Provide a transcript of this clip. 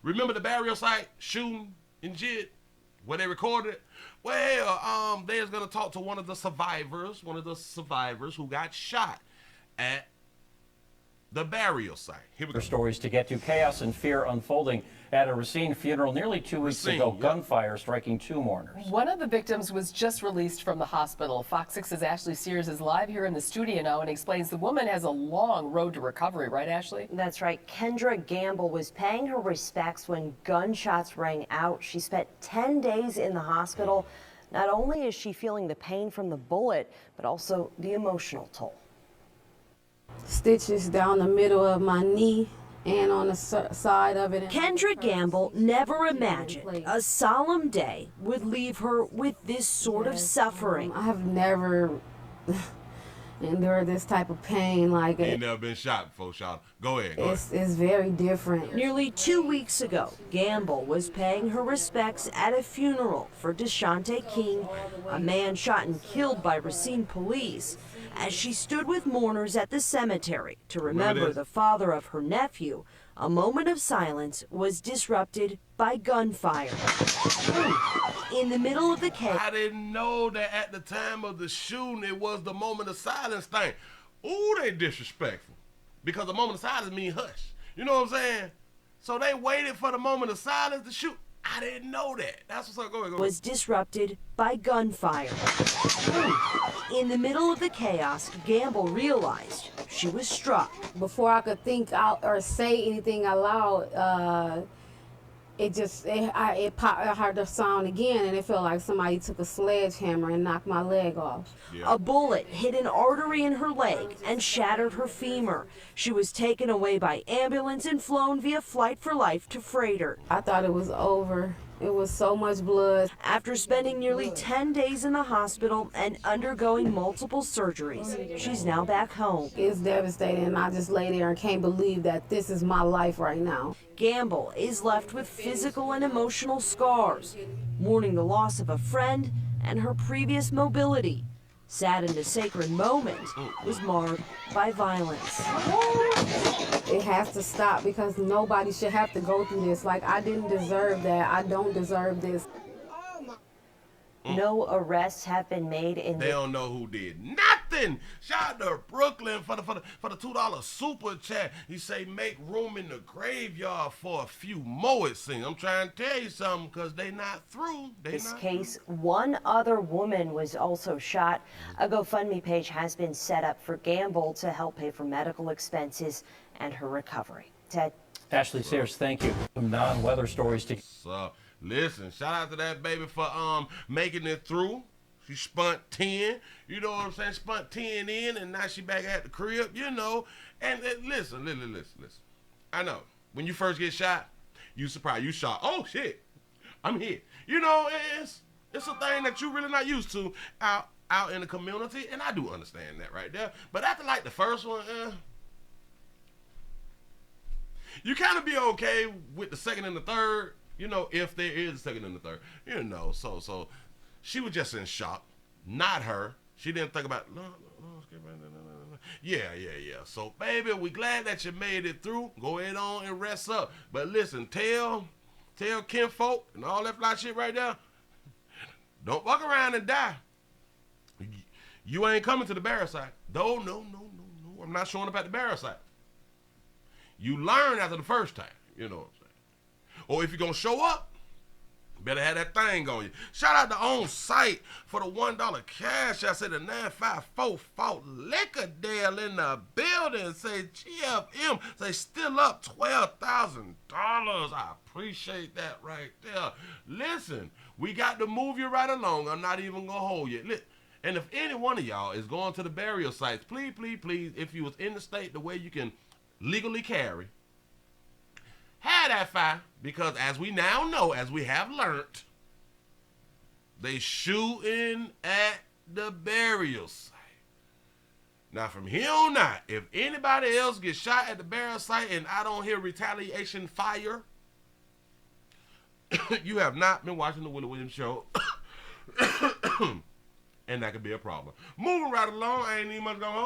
Remember the burial site shooting and shit where they recorded it? Well, they're gonna talk to one of the survivors who got shot at the burial site. Here we go. Stories to get to. Chaos and fear unfolding at a Racine funeral nearly 2 weeks ago. Yep. Gunfire striking 2 mourners. One of the victims was just released from the hospital. Fox 6's Ashley Sears is live here in the studio now and explains the woman has a long road to recovery, right, Ashley? That's right. Kendra Gamble was paying her respects when gunshots rang out. She spent 10 days in the hospital. Not only is she feeling the pain from the bullet, but also the emotional toll. Stitches down the middle of my knee and on the side of it. Kendra Gamble never imagined a solemn day would leave her with this sort of suffering. I have never endured this type of pain like it. Ain't never been shot before, Sean. Go ahead. It's very different. Nearly 2 weeks ago, Gamble was paying her respects at a funeral for Deshante King, a man shot and killed by Racine police, as she stood with mourners at the cemetery to remember the father of her nephew. A moment of silence was disrupted by gunfire. In the middle of the chaos. I didn't know that at the time of the shooting it was the moment of silence thing. Ooh, they disrespectful. Because the moment of silence means hush. You know what I'm saying? So they waited for the moment of silence to shoot. I didn't know that. That's what's up. Go ahead. Was disrupted by gunfire. In the middle of the chaos, Gamble realized she was struck. Before I could think out or say anything out loud, it popped. I heard the sound again, and it felt like somebody took a sledgehammer and knocked my leg off. Yeah. A bullet hit an artery in her leg and shattered her femur. She was taken away by ambulance and flown via Flight for Life to Freighter. I thought it was over. It was so much blood. After spending nearly 10 days in the hospital and undergoing multiple surgeries, she's now back home. It's devastating, and I just lay there and can't believe that this is my life right now. Gamble is left with physical and emotional scars, mourning the loss of a friend and her previous mobility. Saddened, a sacred moment was marred by violence. It has to stop because nobody should have to go through this. Like, I didn't deserve that. I don't deserve this. No arrests have been made in They don't know who did nothing. Shout out to Brooklyn for the $2 super chat. He say make room in the graveyard for a few more, it seems. I'm trying to tell you something because they not through. This case, one other woman was also shot. A GoFundMe page has been set up for Gamble to help pay for medical expenses and her recovery. Ted. Ashley Sears, thank you. Some non-weather stories to. So, listen, shout out to that baby for making it through. She spun 10, you know what I'm saying? Spun 10 in, and now she back at the crib, you know. And listen. I know, when you first get shot, you surprised, you shot. Oh shit, I'm here. You know, it's a thing that you really not used to out in the community, and I do understand that right there. But after like the first one, you kind of be okay with the second and the third. You know, if there is a second and the third, you know, so she was just in shock, not her. She didn't think about, yeah. So, baby, we glad that you made it through. Go ahead on and rest up. But listen, tell kinfolk and all that fly shit right there, don't walk around and die. You ain't coming to the burial site. No. I'm not showing up at the burial site. You learn after the first time, you know what I'm saying? Or if you're going to show up, better have that thing on you. Shout out to On Site for the $1 cash. I said the 954 Fort Lickerdale in the building. Say GFM. Say still up $12,000. I appreciate that right there. Listen, we got to move you right along. I'm not even going to hold you. And if any one of y'all is going to the burial sites, please, if you was in the state the way you can legally carry, had that fire, because as we now know, as we have learned, they shooting at the burial site. Now from here on out, if anybody else gets shot at the burial site and I don't hear retaliation fire, you have not been watching the Willie Williams show. And that could be a problem. Moving right along, I ain't even much going on.